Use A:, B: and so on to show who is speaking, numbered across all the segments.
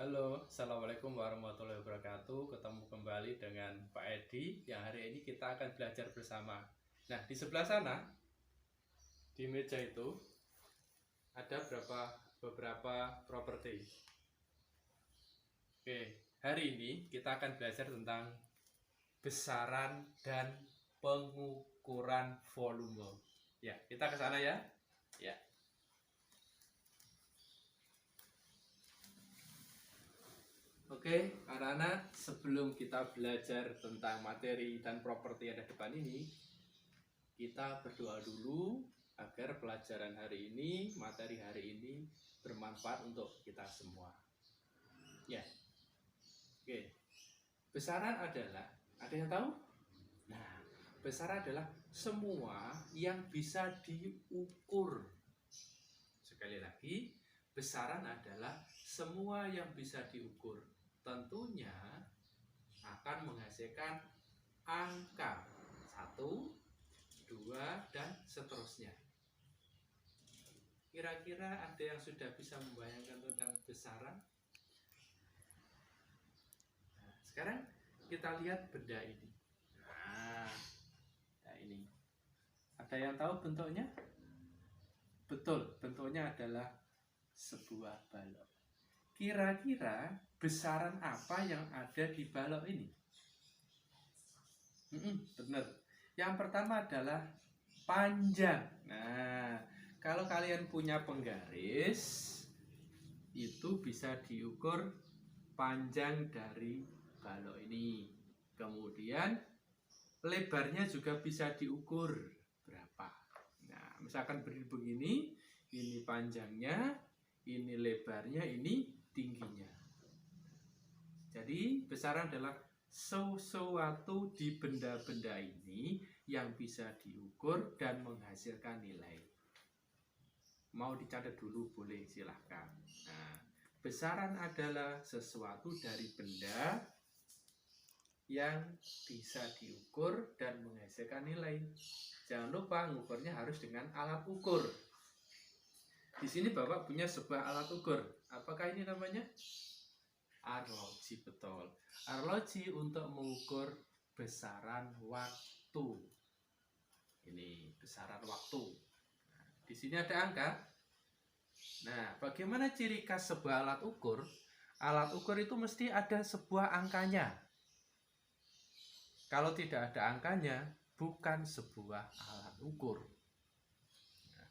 A: Halo, Assalamualaikum warahmatullahi wabarakatuh. Ketemu kembali dengan Pak Edi yang hari ini kita akan belajar bersama. Nah, di sebelah sana, di meja itu ada beberapa properti. Oke, hari ini kita akan belajar tentang besaran dan pengukuran volume. Ya, kita ke sana ya. Ya. Oke, anak-anak, sebelum kita belajar tentang materi dan properti yang ada depan ini, kita berdoa dulu agar pelajaran hari ini, materi hari ini bermanfaat untuk kita semua. Ya, oke. Besaran adalah, ada yang tahu? Nah, besaran adalah semua yang bisa diukur. Sekali lagi, besaran adalah semua yang bisa diukur. Tentunya akan menghasilkan angka 1, 2, dan seterusnya. Kira-kira ada yang sudah bisa membayangkan tentang besaran? Nah, sekarang kita lihat benda ini. Nah, ini. Ada yang tahu bentuknya? Betul, bentuknya adalah sebuah balok. Kira-kira besaran apa yang ada di balok ini? Benar. Yang pertama adalah panjang. Nah, kalau kalian punya penggaris, itu bisa diukur panjang dari balok ini. Kemudian lebarnya juga bisa diukur berapa. Nah, misalkan begini, ini panjangnya, ini lebarnya, ini tingginya. Jadi besaran adalah sesuatu di benda-benda ini yang bisa diukur dan menghasilkan nilai. Mau dicatat dulu boleh, silahkan. Nah, besaran adalah sesuatu dari benda yang bisa diukur dan menghasilkan nilai. Jangan lupa mengukurnya harus dengan alat ukur. Di sini Bapak punya sebuah alat ukur. Apakah ini namanya? Arloji, betul. Arloji untuk mengukur besaran waktu. Ini besaran waktu. Nah, di sini ada angka. Nah, bagaimana ciri khas sebuah alat ukur? Alat ukur itu mesti ada sebuah angkanya. Kalau tidak ada angkanya, bukan sebuah alat ukur. Nah,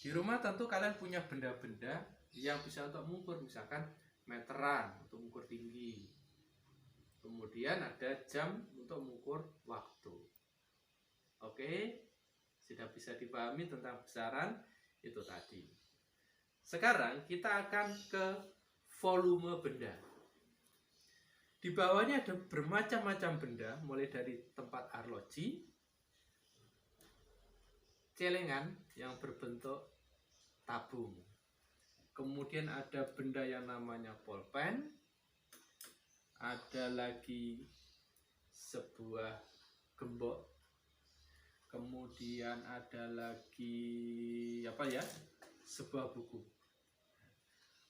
A: di rumah tentu kalian punya benda-benda yang bisa untuk mengukur, misalkan meteran untuk mengukur tinggi. Kemudian ada jam untuk mengukur waktu. Oke, sudah bisa dipahami tentang besaran itu tadi. Sekarang kita akan ke volume benda. Di bawahnya ada bermacam-macam benda, mulai dari tempat arloji, celengan yang berbentuk tabung. Kemudian ada benda yang namanya pulpen, ada lagi sebuah gembok, kemudian ada lagi sebuah buku,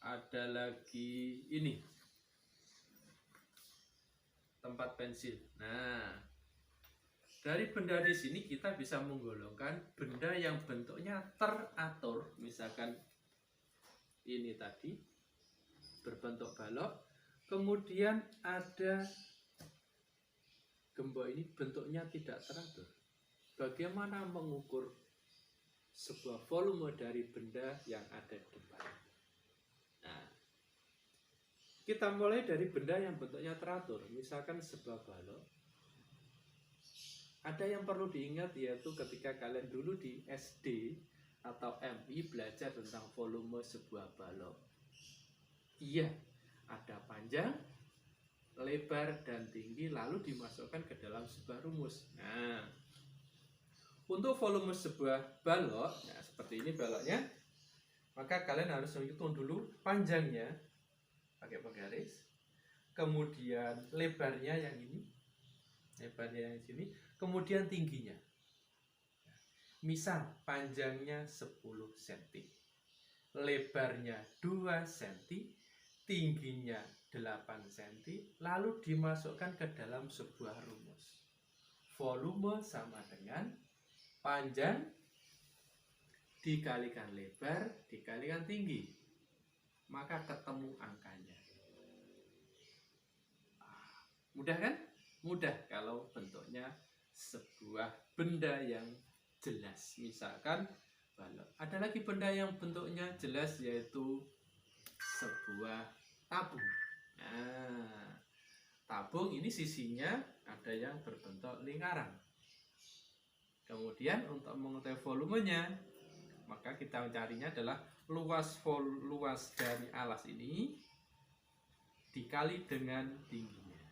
A: ada lagi ini tempat pensil. Nah, dari benda di sini kita bisa menggolongkan benda yang bentuknya teratur, misalkan ini tadi berbentuk balok, kemudian ada gembok ini bentuknya tidak teratur. Bagaimana mengukur sebuah volume dari benda yang ada di depan? Nah, kita mulai dari benda yang bentuknya teratur, misalkan sebuah balok. Ada yang perlu diingat, yaitu ketika kalian dulu di SD atau MI belajar tentang volume sebuah balok. Iya, ada panjang, lebar, dan tinggi, lalu dimasukkan ke dalam sebuah rumus. Nah, untuk volume sebuah balok, nah seperti ini baloknya, maka kalian harus menghitung dulu panjangnya pakai penggaris, kemudian lebarnya yang ini, lebarnya yang sini, kemudian tingginya. Misal panjangnya 10 cm, lebarnya 2 cm, tingginya 8 cm, lalu dimasukkan ke dalam sebuah rumus. Volume sama dengan panjang dikalikan lebar dikalikan tinggi, maka ketemu angkanya. Mudah kan? Mudah kalau bentuknya sebuah benda yang jelas. Misalkan balok. Ada lagi benda yang bentuknya jelas, yaitu sebuah tabung. Nah, tabung ini sisinya ada yang berbentuk lingkaran. Kemudian untuk mengetahui volumenya, maka kita mencarinya adalah luas dari alas ini dikali dengan tingginya.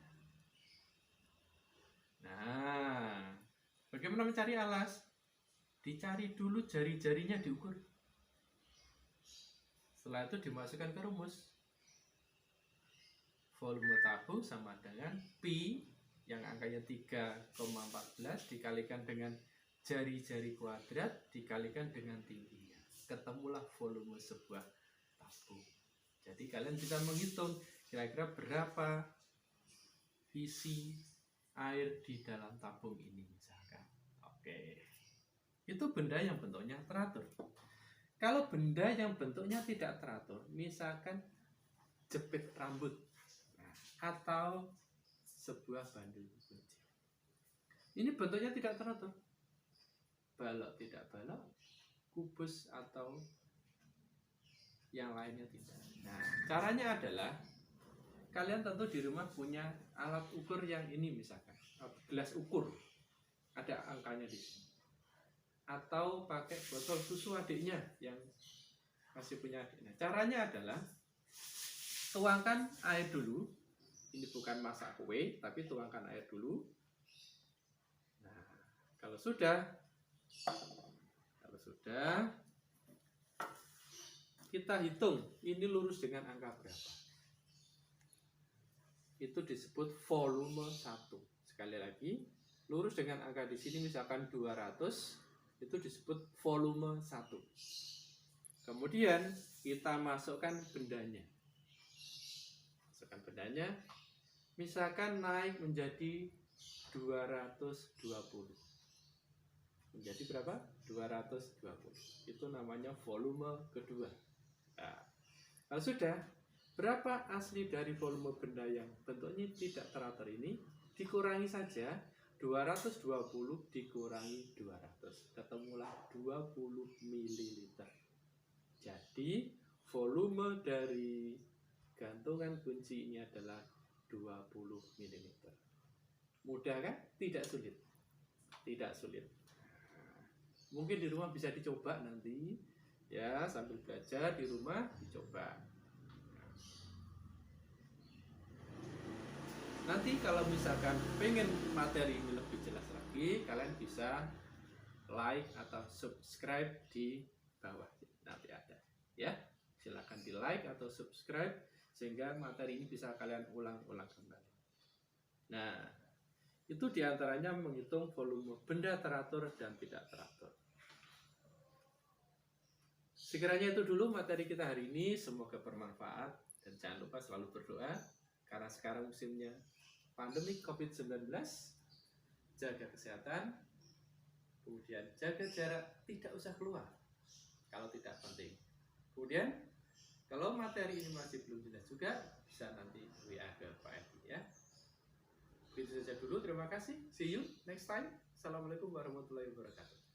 A: Nah, bagaimana mencari alas? Dicari dulu jari-jarinya, diukur. Setelah itu dimasukkan ke rumus. Volume tabung sama dengan pi yang angkanya 3,14 dikalikan dengan jari-jari kuadrat dikalikan dengan tingginya. Ketemulah volume sebuah tabung. Jadi kalian bisa menghitung kira-kira berapa isi air di dalam tabung ini misalkan. Oke. Itu benda yang bentuknya teratur. Kalau benda yang bentuknya tidak teratur, misalkan jepit rambut, atau sebuah bandul kunci. Ini bentuknya tidak teratur. Balok tidak balok, kubus atau yang lainnya tidak. Nah, caranya adalah kalian tentu di rumah punya alat ukur yang ini, misalkan gelas ukur, ada angkanya di sini. Atau pakai botol susu adiknya yang masih punya adiknya. Caranya adalah tuangkan air dulu. Ini bukan masak kue, tapi tuangkan air dulu. Nah, kalau sudah kita hitung ini lurus dengan angka berapa. Itu disebut volume 1. Sekali lagi, lurus dengan angka di sini misalkan 200, itu disebut volume 1. Kemudian kita masukkan bendanya. Misalkan naik menjadi 220. Menjadi berapa? 220. Itu namanya volume kedua. Nah, kalau sudah, berapa asli dari volume benda yang bentuknya tidak teratur ini? Dikurangi saja 220 dikurangi 200. Ketemulah 20 ml. Jadi volume dari gantungan kunci ini adalah 20 ml. Mudah kan? Tidak sulit. Mungkin di rumah bisa dicoba nanti, ya, sambil belajar di rumah dicoba. Nanti kalau misalkan pengen materi ini lebih jelas lagi, kalian bisa like atau subscribe di bawah, nanti ada, ya. Silakan di like atau subscribe sehingga materi ini bisa kalian ulang-ulang kembali. Nah, itu diantaranya menghitung volume benda teratur dan tidak teratur. Sekiranya itu dulu materi kita hari ini, semoga bermanfaat dan jangan lupa selalu berdoa karena sekarang musimnya pandemi COVID-19. Jaga kesehatan, kemudian jaga jarak, tidak usah keluar kalau tidak penting. Kemudian kalau materi ini masih belum jelas juga, bisa nanti WA ke Pak Edi, ya. Itu saja dulu, terima kasih. See you next time. Assalamualaikum warahmatullahi wabarakatuh.